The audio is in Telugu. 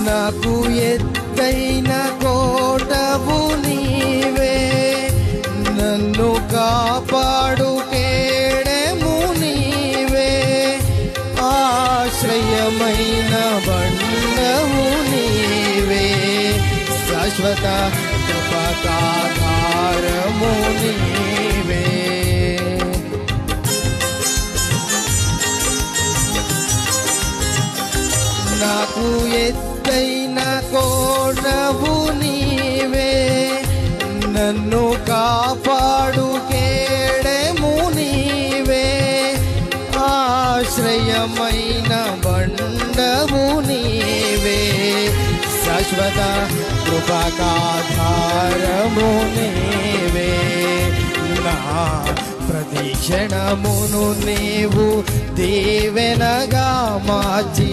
నాకు ఎత్తైన కోటవు నీవే, నన్ను కాపాడు కేడెము నీవే, ఆశ్రయమైన బండవు నీవే, శాశ్వత కృపకాధారము నీవే. నాకు ఎత్తైన కోటవు నీవే, నన్ను కాపాడు కేడెము నీవే, ఆశ్రయమైన బండవు నీవే, శాశ్వత కృపకాధారము నీవే. నా ప్రతి క్షణమును నీవు దీవెనగా మార్చి